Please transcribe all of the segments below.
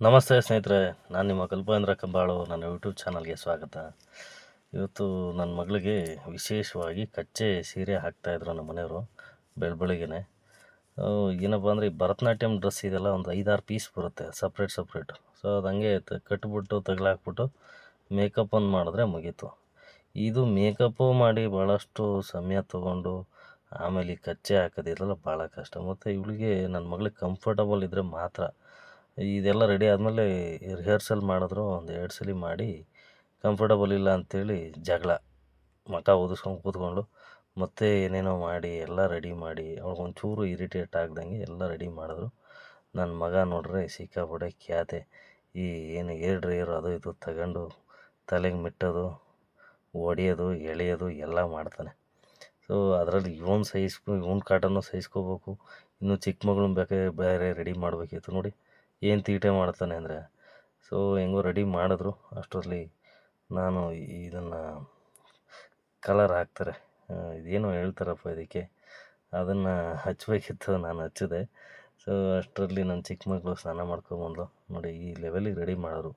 ನಮಸ್ತೆ ಸ್ನೇಹಿತರೆ, ನಾನು ನಿಮ್ಮ ಕಲ್ಪೇಂದ್ರ ಕಂಬಾಳು. ನನ್ನ ಯೂಟ್ಯೂಬ್ ಚಾನಲ್ಗೆ ಸ್ವಾಗತ. ಇವತ್ತು ನನ್ನ ಮಗಳಿಗೆ ವಿಶೇಷವಾಗಿ ಕಚ್ಚೆ ಸೀರೆ ಹಾಕ್ತಾಯಿದ್ರು ನಮ್ಮ ಮನೆಯವರು ಬೆಳಗ್ಗೆನೆ. ಏನಪ್ಪ ಅಂದರೆ ಈ ಭರತನಾಟ್ಯಂ ಡ್ರೆಸ್ ಇದೆಲ್ಲ ಒಂದು 5-6 ಪೀಸ್ ಬರುತ್ತೆ ಸಪ್ರೇಟು. ಸೊ ಅದು ಹಂಗೆ ಕಟ್ಬಿಟ್ಟು ತಗಲಾಕ್ಬಿಟ್ಟು ಮೇಕಪ್ ಒಂದು ಮಾಡಿದ್ರೆ ಮುಗೀತು. ಇದು ಮೇಕಪ್ಪು ಮಾಡಿ ಭಾಳಷ್ಟು ಸಮಯ ತೊಗೊಂಡು ಆಮೇಲೆ ಈ ಕಚ್ಚೆ ಹಾಕೋದಿರಲ್ಲ ಭಾಳ ಕಷ್ಟ. ಮತ್ತು ಇವಳಿಗೆ ನನ್ನ ಮಗಳಿಗೆ ಕಂಫರ್ಟಬಲ್ ಇದ್ದರೆ ಮಾತ್ರ ಇದೆಲ್ಲ ರೆಡಿ ಆದಮೇಲೆ ರಿಹರ್ಸಲ್ ಮಾಡಿದ್ರು. ಒಂದು 2 ಸಲ ಮಾಡಿ ಕಂಫರ್ಟಬಲ್ ಇಲ್ಲ ಅಂಥೇಳಿ ಜಗಳ, ಮುಖ ಊದಿಸ್ಕೊಂಡು ಕೂತ್ಕೊಂಡು ಮತ್ತೆ ಏನೇನೋ ಮಾಡಿ ಎಲ್ಲ ರೆಡಿ ಮಾಡಿ ಅವ್ಳಿಗೊಂಚೂರು ಇರಿಟೇಟ್ ಆಗ್ದಂಗೆ ಎಲ್ಲ ರೆಡಿ ಮಾಡಿದ್ರು. ನನ್ನ ಮಗ ನೋಡ್ರೆ ಸಿಕ್ಕಾಪಟ್ಟೆ ಖ್ಯಾತೆ. ಈ ಏನು ಏರ್ ಡ್ರೈಯರ್ ಅದು ಇದು ತಗೊಂಡು ತಲೆಗೆ ಮಿಟ್ಟೋದು, ಹೊಡೆಯೋದು, ಎಳೆಯೋದು ಎಲ್ಲ ಮಾಡ್ತಾನೆ. ಸೊ ಅದರಲ್ಲಿ ಇವನ ಕಾಟನೂ ಸಹಿಸ್ಕೋಬೇಕು, ಇನ್ನು ಚಿಕ್ಕ ಮಗಳನ್ನ ಬೇರೆ ರೆಡಿ ಮಾಡಬೇಕಿತ್ತು. ನೋಡಿ ಏನು ತೀಟೆ ಮಾಡ್ತಾನೆ ಅಂದರೆ. ಸೊ ಹೆಂಗೋ ರೆಡಿ ಮಾಡಿದ್ರು. ಅಷ್ಟರಲ್ಲಿ ನಾನು ಇದನ್ನು ಕಲರ್ ಹಾಕ್ತಾರೆ, ಇದೇನೋ ಹೇಳ್ತಾರಪ್ಪ ಇದಕ್ಕೆ, ಅದನ್ನು ಹಚ್ಚಬೇಕಿತ್ತು. ನಾನು ಹಚ್ಚಿದೆ. ಸೊ ಅಷ್ಟರಲ್ಲಿ ನನ್ನ ಚಿಕ್ಕ ಮಗಳು ಸ್ನಾನ ಮಾಡ್ಕೊಂಬಂದ್ಲು. ನೋಡಿ ಈ ಲೆವೆಲಿಗೆ ರೆಡಿ ಮಾಡಿದ್ರು.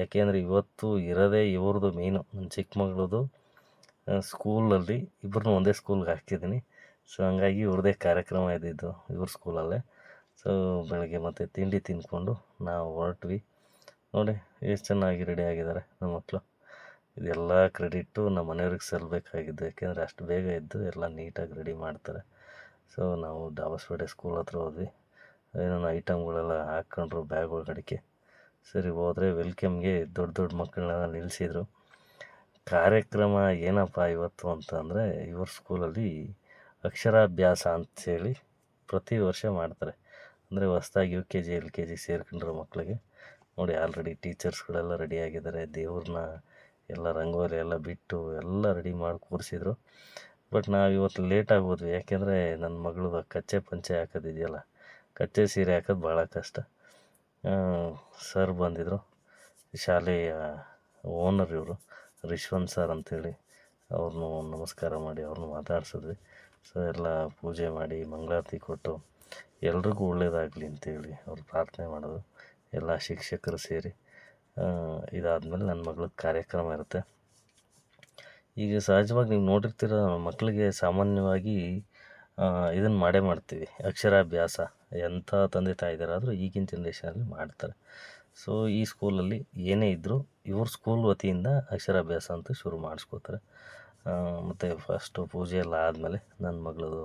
ಯಾಕೆಂದರೆ ಇವತ್ತು ಇರೋದೇ ಇವ್ರದ್ದು ಮೇಯ್ನು, ನನ್ನ ಚಿಕ್ಕ ಮಗಳದು ಸ್ಕೂಲಲ್ಲಿ ಇಬ್ಬರನ್ನೂ ಒಂದೇ ಸ್ಕೂಲ್ಗೆ ಹಾಕಿದ್ದೀನಿ. ಸೊ ಹಂಗಾಗಿ ಇವ್ರದ್ದೇ ಕಾರ್ಯಕ್ರಮ ಇದ್ದಿದ್ದು ಇವ್ರ ಸ್ಕೂಲಲ್ಲೇ. ಸೊ ಬೆಳಗ್ಗೆ ಮತ್ತು ತಿಂಡಿ ತಿಂದ್ಕೊಂಡು ನಾವು ಹೊರಟ್ವಿ. ನೋಡಿ ಎಷ್ಟು ಚೆನ್ನಾಗಿ ರೆಡಿ ಆಗಿದ್ದಾರೆ ನಮ್ಮ ಮಕ್ಕಳು. ಇದೆಲ್ಲ ಕ್ರೆಡಿಟ್ಟು ನಮ್ಮ ಮನೆಯವ್ರಿಗೆ ಸಲ್ಲಬೇಕಾಗಿದ್ದು. ಯಾಕೆಂದರೆ ಅಷ್ಟು ಬೇಗ ಎದ್ದು ಎಲ್ಲ ನೀಟಾಗಿ ರೆಡಿ ಮಾಡ್ತಾರೆ. ಸೊ ನಾವು ಡಾಬಸ್ಪೇಟೆ ಸ್ಕೂಲ್ ಹತ್ರ ಹೋದ್ವಿ. ಏನೇನೋ ಐಟಮ್ಗಳೆಲ್ಲ ಹಾಕ್ಕೊಂಡ್ರು ಬ್ಯಾಗ್ ಒಳಗಡಿಕೆ. ಸರಿ ಹೋದರೆ ವೆಲ್ಕಮ್ಗೆ ದೊಡ್ಡ ಮಕ್ಕಳನ್ನೆಲ್ಲ ನಿಲ್ಲಿಸಿದ್ರು. ಕಾರ್ಯಕ್ರಮ ಏನಪ್ಪ ಇವತ್ತು ಅಂತಂದರೆ, ಇವ್ರ ಸ್ಕೂಲಲ್ಲಿ ಅಕ್ಷರಾಭ್ಯಾಸ ಅಂಥೇಳಿ ಪ್ರತಿ ವರ್ಷ ಮಾಡ್ತಾರೆ. ಅಂದರೆ ಹೊಸ್ದಾಗಿ UKG LKG ಸೇರ್ಕೊಂಡಿರೋ ಮಕ್ಕಳಿಗೆ ನೋಡಿ ಆಲ್ರೆಡಿ ಟೀಚರ್ಸ್ಗಳೆಲ್ಲ ರೆಡಿಯಾಗಿದ್ದಾರೆ. ದೇವ್ರನ್ನ ಎಲ್ಲ ರಂಗೋಲಿ ಎಲ್ಲ ಬಿಟ್ಟು ಎಲ್ಲ ರೆಡಿ ಮಾಡಿ ಕೂರಿಸಿದ್ರು. ಬಟ್ ನಾವು ಇವತ್ತು ಲೇಟಾಗಿ ಹೋದ್ವಿ. ಯಾಕೆಂದರೆ ನನ್ನ ಮಗಳದು ಕಚ್ಚೆ ಪಂಚೆ ಹಾಕೋದಿದೆಯಲ್ಲ, ಕಚ್ಚೆ ಸೀರೆ ಹಾಕೋದು ಭಾಳ ಕಷ್ಟ. ಸರ್ ಬಂದಿದ್ದರು, ಶಾಲೆಯ ಓನರ್ ಇವರು ರಿಶ್ವಂತ್ ಸರ್ ಅಂಥೇಳಿ. ಅವ್ರನ್ನೂ ನಮಸ್ಕಾರ ಮಾಡಿ ಅವ್ರನ್ನೂ ಮಾತಾಡ್ಸಿದ್ವಿ. ಸೊ ಎಲ್ಲ ಪೂಜೆ ಮಾಡಿ ಮಂಗಳಾರತಿ ಕೊಟ್ಟು ಎಲ್ರಿಗೂ ಒಳ್ಳೆಯದಾಗಲಿ ಅಂತೇಳಿ ಅವ್ರು ಪ್ರಾರ್ಥನೆ ಮಾಡೋದು. ಎಲ್ಲ ಶಿಕ್ಷಕರು ಸೇರಿ ಇದಾದಮೇಲೆ ನನ್ನ ಮಗಳದ್ದು ಕಾರ್ಯಕ್ರಮ ಇರುತ್ತೆ. ಈಗ ಸಹಜವಾಗಿ ನೀವು ನೋಡಿರ್ತೀರ, ಮಕ್ಕಳಿಗೆ ಸಾಮಾನ್ಯವಾಗಿ ಇದನ್ನು ಮಾಡೇ ಮಾಡ್ತೀವಿ, ಅಕ್ಷರಾಭ್ಯಾಸ. ಎಂಥ ತಂದೆ ತಾಯಿದಾರಾದರೂ ಈಗಿನ ಜನ್ರೇಷನಲ್ಲಿ ಮಾಡ್ತಾರೆ. ಸೊ ಈ ಸ್ಕೂಲಲ್ಲಿ ಏನೇ ಇದ್ದರೂ ಇವ್ರ ಸ್ಕೂಲ್ ವತಿಯಿಂದ ಅಕ್ಷರಾಭ್ಯಾಸ ಅಂತ ಶುರು ಮಾಡಿಸ್ಕೋತಾರೆ. ಮತ್ತು ಫಸ್ಟು ಪೂಜೆ ಎಲ್ಲ ಆದಮೇಲೆ ನನ್ನ ಮಗಳದು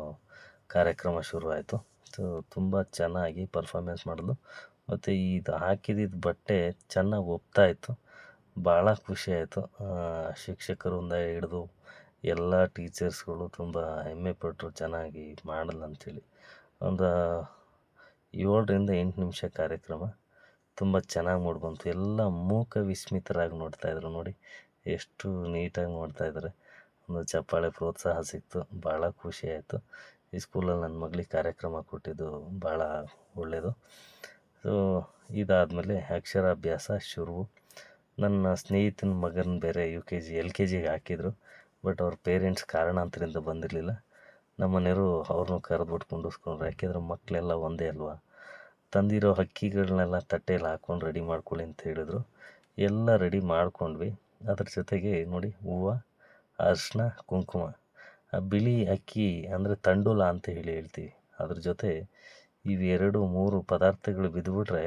ಕಾರ್ಯಕ್ರಮ ಶುರು ಆಯಿತು. ಸೊ ತುಂಬ ಚೆನ್ನಾಗಿ ಪರ್ಫಾಮೆನ್ಸ್ ಮಾಡಿದ್ಲು. ಮತ್ತು ಇದು ಹಾಕಿದ್ದಿದ್ದು ಬಟ್ಟೆ ಚೆನ್ನಾಗಿ ಒಪ್ತಾಯಿತ್ತು. ಭಾಳ ಖುಷಿಯಾಯಿತು. ಶಿಕ್ಷಕರಿಂದ ಹಿಡಿದು ಎಲ್ಲ ಟೀಚರ್ಸ್ಗಳು ತುಂಬ ಹೆಮ್ಮೆಪಟ್ಟರು ಚೆನ್ನಾಗಿ ಮಾಡಲ್ಲ ಅಂಥೇಳಿ. ಒಂದು 7-8 ನಿಮಿಷ ಕಾರ್ಯಕ್ರಮ ತುಂಬ ಚೆನ್ನಾಗಿ ಮೂಡಿಬಂತು. ಎಲ್ಲ ಮೂಕ ವಿಸ್ಮಿತರಾಗಿ ನೋಡ್ತಾಯಿದ್ರು. ನೋಡಿ ಎಷ್ಟು ನೀಟಾಗಿ ನೋಡ್ತಾಯಿದ್ದಾರೆ. ಒಂದು ಚಪ್ಪಾಳೆ ಪ್ರೋತ್ಸಾಹ ಸಿಕ್ತು. ಭಾಳ ಖುಷಿಯಾಯಿತು. ಈ ಸ್ಕೂಲಲ್ಲಿ ನನ್ನ ಮಗಳಿಗೆ ಕಾರ್ಯಕ್ರಮ ಕೊಟ್ಟಿದ್ದು ಭಾಳ ಒಳ್ಳೆಯದು. ಸೊ ಇದಾದಮೇಲೆ ಅಕ್ಷರಾಭ್ಯಾಸ ಶುರು. ನನ್ನ ಸ್ನೇಹಿತನ ಮಗನ ಬೇರೆ UKG LKGಗೆ ಹಾಕಿದರು. ಬಟ್ ಅವ್ರ ಪೇರೆಂಟ್ಸ್ ಕಾರಣಾಂತರದಿಂದ ಬಂದಿರಲಿಲ್ಲ. ನಮ್ಮ ಮನೆಯವರು ಅವ್ರನ್ನೂ ಕರೆದ್ಬಿಟ್ಟು ಕುಂಡಿಸ್ಕೊಂಡ್ರು. ಯಾಕೆಂದರೆ ಮಕ್ಕಳೆಲ್ಲ ಒಂದೇ ಅಲ್ವಾ. ತಂದಿರೋ ಅಕ್ಕಿಗಳನ್ನೆಲ್ಲ ತಟ್ಟೆಯಲ್ಲಿ ಹಾಕ್ಕೊಂಡು ರೆಡಿ ಮಾಡ್ಕೊಳ್ಳಿ ಅಂತ ಹೇಳಿದ್ರು. ಎಲ್ಲ ರೆಡಿ ಮಾಡ್ಕೊಂಡ್ವಿ. ಅದ್ರ ಜೊತೆಗೆ ನೋಡಿ ಹೂವು, ಅರಿಶಿನ, ಕುಂಕುಮ, ಆ ಬಿಳಿ ಅಕ್ಕಿ ಅಂದರೆ ತಂಡೂಲ ಅಂತ ಹೇಳ್ತೀವಿ, ಅದ್ರ ಜೊತೆ ಇವು 2-3 ಪದಾರ್ಥಗಳು ಬಿದ್ದುಬಿಟ್ರೆ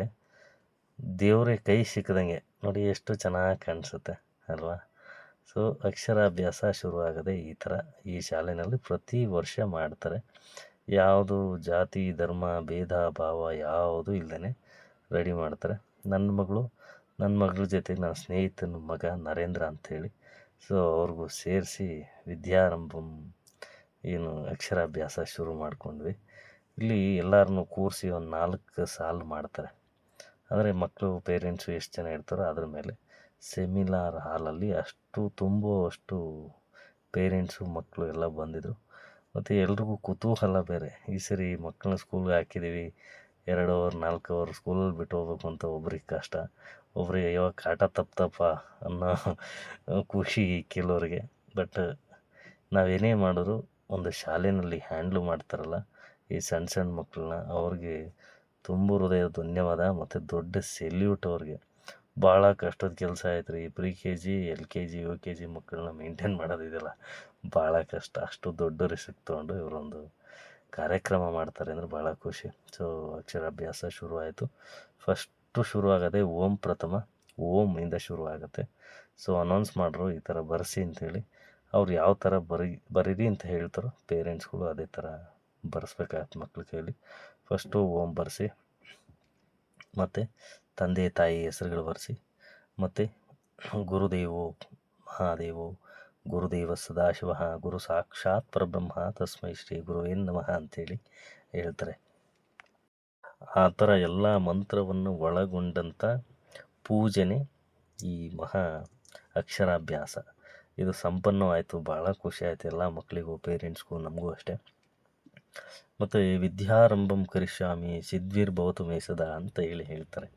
ದೇವರೇ ಕೈ ಸಿಕ್ಕದಂಗೆ. ನೋಡಿ ಎಷ್ಟು ಚೆನ್ನಾಗಿ ಕಾಣಿಸುತ್ತೆ ಅಲ್ವಾ. ಸೊ ಅಕ್ಷರಾಭ್ಯಾಸ ಶುರುವಾಗದೆ ಈ ಥರ ಈ ಶಾಲೆಯಲ್ಲಿ ಪ್ರತಿ ವರ್ಷ ಮಾಡ್ತಾರೆ. ಯಾವುದು ಜಾತಿ ಧರ್ಮ ಭೇದ ಭಾವ ಯಾವುದೂ ಇಲ್ಲದೇ ರೆಡಿ ಮಾಡ್ತಾರೆ. ನನ್ನ ಮಗಳ ಜೊತೆಗೆ ನನ್ನ ಸ್ನೇಹಿತನ ಮಗ ನರೇಂದ್ರ ಅಂಥೇಳಿ. ಸೊ ಅವ್ರಿಗೂ ಸೇರಿಸಿ ವಿದ್ಯಾರಂಭಂ ಏನು ಅಕ್ಷರಾಭ್ಯಾಸ ಶುರು ಮಾಡ್ಕೊಂಡ್ವಿ. ಇಲ್ಲಿ ಎಲ್ಲರನ್ನೂ ಕೂರಿಸಿ ಒಂದು 4 ಸಾಲು ಮಾಡ್ತಾರೆ. ಅಂದರೆ ಮಕ್ಕಳು ಪೇರೆಂಟ್ಸು ಎಷ್ಟು ಜನ ಇರ್ತಾರೋ ಅದ್ರ ಮೇಲೆ. ಸೆಮಿನಾರ್ ಹಾಲಲ್ಲಿ ಅಷ್ಟು ತುಂಬುವಷ್ಟು ಪೇರೆಂಟ್ಸು ಮಕ್ಕಳು ಎಲ್ಲ ಬಂದಿದ್ದರು. ಮತ್ತು ಎಲ್ರಿಗೂ ಕುತೂಹಲ ಬೇರೆ. ಈ ಸರಿ ಮಕ್ಕಳನ್ನ ಸ್ಕೂಲ್ಗೆ ಹಾಕಿದ್ದೀವಿ, 2 ಅವರ್ 4 ಅವರ್ ಸ್ಕೂಲಲ್ಲಿ ಬಿಟ್ಟು ಹೋಗ್ಬೇಕು ಅಂತ ಒಬ್ರಿಗೆ ಕಷ್ಟ, ಒಬ್ರಿಗೆ ಅಯ್ಯೋ ಕಾಟ ತಪ್ಪಪ್ಪ ಅನ್ನೋ ಖುಷಿ ಕೆಲವ್ರಿಗೆ. ಬಟ್ ನಾವೇನೇ ಮಾಡಿದ್ರು ಒಂದು ಶಾಲೆಯಲ್ಲಿ ಹ್ಯಾಂಡ್ಲ್ ಮಾಡ್ತಾರಲ್ಲ ಈ ಸಣ್ಣ ಮಕ್ಕಳನ್ನ, ಅವ್ರಿಗೆ ತುಂಬ ಹೃದಯದ ಧನ್ಯವಾದ ಮತ್ತು ದೊಡ್ಡ ಸೆಲ್ಯೂಟ್ ಅವ್ರಿಗೆ. ಭಾಳ ಕಷ್ಟದ ಕೆಲಸ ಆಯ್ತು ರೀ. Pre K G, L K G, U K G ಮಕ್ಕಳನ್ನ ಮೇಂಟೈನ್ ಮಾಡೋದಿದೆಯಲ್ಲ ಭಾಳ ಕಷ್ಟ. ಅಷ್ಟು ದೊಡ್ಡ ರಿಸ್ಕ್ ತೊಗೊಂಡು ಇವರೊಂದು ಕಾರ್ಯಕ್ರಮ ಮಾಡ್ತಾರೆ ಅಂದರೆ ಭಾಳ ಖುಷಿ. ಸೊ ಅಕ್ಷರಾಭ್ಯಾಸ ಶುರುವಾಯಿತು. ಫಸ್ಟು ಶುರುವಾಗೋದೇ ಓಂ ಪ್ರಥಮ, ಓಂ ಇಂದ ಶುರುವಾಗುತ್ತೆ. ಸೊ ಅನೌನ್ಸ್ ಮಾಡ್ರು ಈ ಥರ ಬರೆಸಿ ಅಂಥೇಳಿ. ಅವ್ರು ಯಾವ ಥರ ಬರೀರಿ ಅಂತ ಹೇಳ್ತಾರೋ ಪೇರೆಂಟ್ಸ್ಗಳು ಅದೇ ಥರ ಬರೆಸ್ಬೇಕಾಗತ್ತೆ ಮಕ್ಳ ಕೈಲಿ. ಫಸ್ಟು ಓಂ ಬರೆಸಿ, ಮತ್ತು ತಂದೆ ತಾಯಿ ಹೆಸರುಗಳು ಬರೆಸಿ, ಮತ್ತು ಗುರುದೇವೋ ಮಹಾದೇವೋ ಗುರುದೇವ ಸದಾಶಿವ ಗುರು ಸಾಕ್ಷಾತ್ ಪರಬ್ರಹ್ಮ ತಸ್ಮೈ ಶ್ರೀ ಗುರುವೇ ನಮಃ ಅಂಥೇಳಿ ಹೇಳ್ತಾರೆ. ಆ ಥರ ಎಲ್ಲ ಮಂತ್ರವನ್ನು ಒಳಗೊಂಡಂಥ ಪೂಜೆನೇ ಈ ಮಹಾ ಅಕ್ಷರಾಭ್ಯಾಸ. ಇದು ಸಂಪನ್ನವಾಯಿತು. ಭಾಳ ಖುಷಿ ಆಯಿತು ಎಲ್ಲ ಮಕ್ಕಳಿಗೂ, ಪೇರೆಂಟ್ಸ್ಗೂ, ನಮಗೂ ಅಷ್ಟೇ. ಮತ್ತು ವಿದ್ಯಾರಂಭಂ ಕರಿಷ್ಯಾಮಿ ಸಿದ್ಧಿರ್ಭವತು ಮೇ ಸದಾ ಅಂತ ಹೇಳ್ತಾರೆ.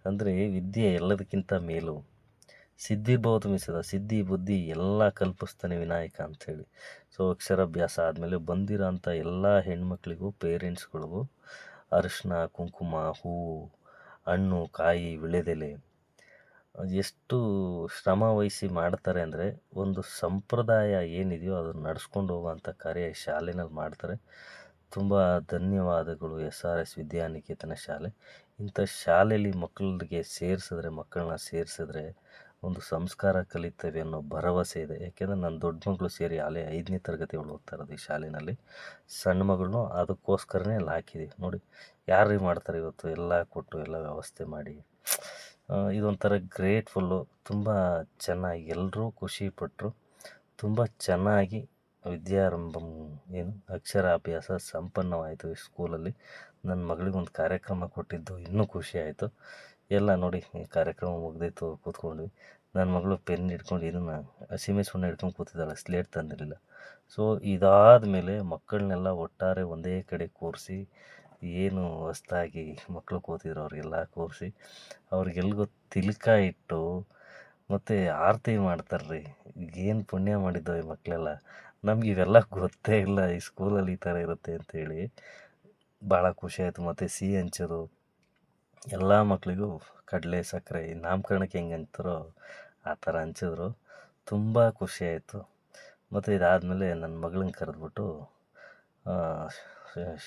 ಅಂದರೆ ವಿದ್ಯೆ ಎಲ್ಲದಕ್ಕಿಂತ ಮೇಲು, ಸಿದ್ಧಿರ್ಭವತು ಮೇ ಸದಾ, ಸಿದ್ಧಿ ಬುದ್ಧಿ ಎಲ್ಲ ಕಲ್ಪಿಸ್ತಾನೆ ವಿನಾಯಕ ಅಂಥೇಳಿ. ಸೊ ಅಕ್ಷರಾಭ್ಯಾಸ ಆದಮೇಲೆ ಬಂದಿರೋ ಅಂಥ ಎಲ್ಲ ಹೆಣ್ಮಕ್ಳಿಗೂ, ಪೇರೆಂಟ್ಸ್ಗಳಿಗೂ ಅರಿಶಿನ, ಕುಂಕುಮ, ಹೂವು, ಹಣ್ಣು, ಕಾಯಿ, ವಿಳೆದೆಲೆ ಎಷ್ಟು ಶ್ರಮ ವಹಿಸಿ ಮಾಡ್ತಾರೆ ಅಂದರೆ, ಒಂದು ಸಂಪ್ರದಾಯ ಏನಿದೆಯೋ ಅದನ್ನು ನಡೆಸ್ಕೊಂಡು ಹೋಗುವಂಥ ಕಾರ್ಯ ಶಾಲೆನಲ್ಲಿ ಮಾಡ್ತಾರೆ. ತುಂಬ ಧನ್ಯವಾದಗಳು SRS ವಿದ್ಯಾನಿಕೇತನ ಶಾಲೆ. ಇಂಥ ಶಾಲೆಯಲ್ಲಿ ಮಕ್ಕಳನ್ನ ಸೇರಿಸಿದ್ರೆ ಒಂದು ಸಂಸ್ಕಾರ ಕಲಿತೇವೆ ಅನ್ನೋ ಭರವಸೆ ಇದೆ. ಯಾಕೆಂದರೆ ನನ್ನ ದೊಡ್ಡ ಮಗಳು ಸೇರಿ ಅಲ್ಲೇ 5ನೇ ತರಗತಿ ಅವಳು ಓದ್ತಾ ಇರೋದು ಈ ಶಾಲೆಯಲ್ಲಿ. ಸಣ್ಣ ಮಗಳನ್ನೂ ಅದಕ್ಕೋಸ್ಕರನೇ ಅಲ್ಲಿ ಹಾಕಿದ್ದೀವಿ. ನೋಡಿ ಯಾರು ಮಾಡ್ತಾರೆ ಇವತ್ತು, ಎಲ್ಲ ಕೊಟ್ಟು ಎಲ್ಲ ವ್ಯವಸ್ಥೆ ಮಾಡಿ. ಇದೊಂಥರ ಗ್ರೇಟ್ಫುಲ್ಲು. ತುಂಬ ಚೆನ್ನಾಗಿ ಎಲ್ಲರೂ ಖುಷಿಪಟ್ಟರು. ತುಂಬ ಚೆನ್ನಾಗಿ ವಿದ್ಯಾರಂಭಂ ಅಕ್ಷರಾಭ್ಯಾಸ ಸಂಪನ್ನವಾಯಿತು ಈ ಸ್ಕೂಲಲ್ಲಿ. ನನ್ನ ಮಗಳಿಗೊಂದು ಕಾರ್ಯಕ್ರಮ ಕೊಟ್ಟಿದ್ದು ಇನ್ನೂ ಖುಷಿ ಆಯಿತು. ಎಲ್ಲ ನೋಡಿ ಕಾರ್ಯಕ್ರಮ ಮುಗ್ದಿತ್ತು, ಕೂತ್ಕೊಂಡ್ವಿ. ನನ್ನ ಮಗಳು ಪೆನ್ ಹಿಡ್ಕೊಂಡು ಇದನ್ನು ಹಸಿಮೆ ಸುಣ್ಣ ಹಿಡ್ಕೊಂಡು ಕೂತಿದ್ದಾಳೆ, ಸ್ಲೇಟ್ ತಂದಿರಲಿಲ್ಲ. ಸೊ ಇದಾದ ಮೇಲೆ ಮಕ್ಕಳನ್ನೆಲ್ಲ ಒಟ್ಟಾರೆ ಒಂದೇ ಕಡೆ ಕೂರಿಸಿ, ಏನು ಹೊಸ್ದಾಗಿ ಮಕ್ಕಳು ಕೂತಿದ್ರು ಅವ್ರಿಗೆಲ್ಲ ಕೂರಿಸಿ, ಅವ್ರಿಗೆಲ್ರಿಗೂ ತಿಲಕ ಇಟ್ಟು ಮತ್ತು ಆರತಿ ಮಾಡ್ತಾರೆ ರೀ. ಏನು ಪುಣ್ಯ ಮಾಡಿದ್ದೋ ಈ ಮಕ್ಕಳೆಲ್ಲ. ನಮ್ಗೆ ಇವೆಲ್ಲ ಗೊತ್ತೇ ಇಲ್ಲ, ಈ ಸ್ಕೂಲಲ್ಲಿ ಈ ಥರ ಇರುತ್ತೆ ಅಂಥೇಳಿ ಭಾಳ ಖುಷಿ ಆಯಿತು. ಮತ್ತು ಸಿಹಿ ಹಂಚೋದು, ಎಲ್ಲ ಮಕ್ಕಳಿಗೂ ಕಡಲೆ, ಸಕ್ಕರೆ ನಾಮಕರಣಕ್ಕೆ ಹೆಂಗೆ ಹಂಚ್ತಾರೋ ಆ ಥರ ಹಂಚಿದ್ರು. ತುಂಬ ಖುಷಿ ಆಯಿತು. ಮತ್ತು ಇದಾದಮೇಲೆ ನನ್ನ ಮಗಳನ್ನ ಕರೆದ್ಬಿಟ್ಟು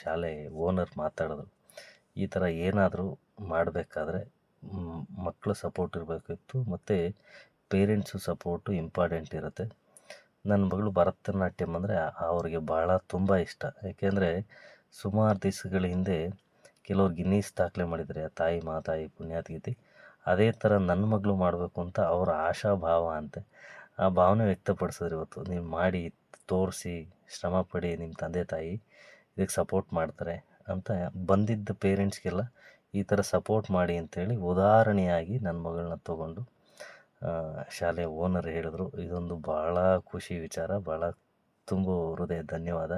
ಶಾಲೆ ಓನರ್ ಮಾತಾಡಿದ್ರು. ಈ ಥರ ಏನಾದರೂ ಮಾಡಬೇಕಾದ್ರೆ ಮಕ್ಕಳ ಸಪೋರ್ಟ್ ಇರಬೇಕಿತ್ತು, ಮತ್ತು ಪೇರೆಂಟ್ಸು ಸಪೋರ್ಟು ಇಂಪಾರ್ಟೆಂಟ್ ಇರುತ್ತೆ. ನನ್ನ ಮಗಳು ಭರತನಾಟ್ಯಂ ಅಂದರೆ ಅವ್ರಿಗೆ ಭಾಳ ತುಂಬ ಇಷ್ಟ. ಏಕೆಂದರೆ ಸುಮಾರು ದಿವಸಗಳ ಹಿಂದೆ ಕೆಲವ್ರು ಗಿನ್ನೀಸ್ ದಾಖಲೆ ಮಾಡಿದ್ದಾರೆ, ತಾಯಿ ಮಾತಾಯಿ ಪುಣ್ಯಾತ್ಗಿತಿ. ಅದೇ ಥರ ನನ್ನ ಮಗಳು ಮಾಡಬೇಕು ಅಂತ ಅವರ ಆಶಾಭಾವ ಅಂತೆ. ಆ ಭಾವನೆ ವ್ಯಕ್ತಪಡಿಸಿದ್ರು ಇವತ್ತು. ನೀವು ಮಾಡಿ ತೋರಿಸಿ, ಶ್ರಮಪಡಿ, ನಿಮ್ಮ ತಂದೆ ತಾಯಿ ಇದಕ್ಕೆ ಸಪೋರ್ಟ್ ಮಾಡ್ತಾರೆ ಅಂತ ಬಂದಿದ್ದ ಪೇರೆಂಟ್ಸ್ಗೆಲ್ಲ ಈ ಥರ ಸಪೋರ್ಟ್ ಮಾಡಿ ಅಂಥೇಳಿ ಉದಾಹರಣೆಯಾಗಿ ನನ್ನ ಮಗಳನ್ನ ತೊಗೊಂಡು ಶಾಲೆ ಓನರ್ ಹೇಳಿದ್ರು. ಇದೊಂದು ಭಾಳ ಖುಷಿ ವಿಚಾರ. ಭಾಳ ತುಂಬ ಹೃದಯ ಧನ್ಯವಾದ.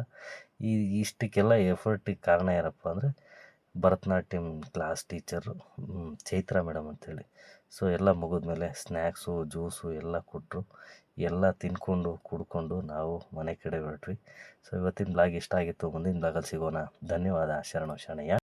ಇಷ್ಟಕ್ಕೆಲ್ಲ ಎಫರ್ಟಿಗೆ ಕಾರಣ ಯಾರಪ್ಪ ಅಂದರೆ Bharatanatyam class teacher Chaitra madam ಅಂಥೇಳಿ. ಸೊ ಎಲ್ಲ ಮುಗಿದ್ಮೇಲೆ ಸ್ನ್ಯಾಕ್ಸು, ಜ್ಯೂಸು ಎಲ್ಲ ಕೊಟ್ಟರು. ಎಲ್ಲ ತಿಂದ್ಕೊಂಡು ಕುಡ್ಕೊಂಡು ನಾವು ಮನೆ ಕಡೆ ಹೊರಟ್ವಿ. ಸೊ ಇವತ್ತಿನ ಬ್ಲಾಗ್ ಇಷ್ಟ ಆಗಿತ್ತು. ಮುಂದಿನ ಬ್ಲಾಗಲ್ಲಿ ಸಿಗೋಣ. ಧನ್ಯವಾದ. ಶರಣು ಶರಣಯ್ಯ.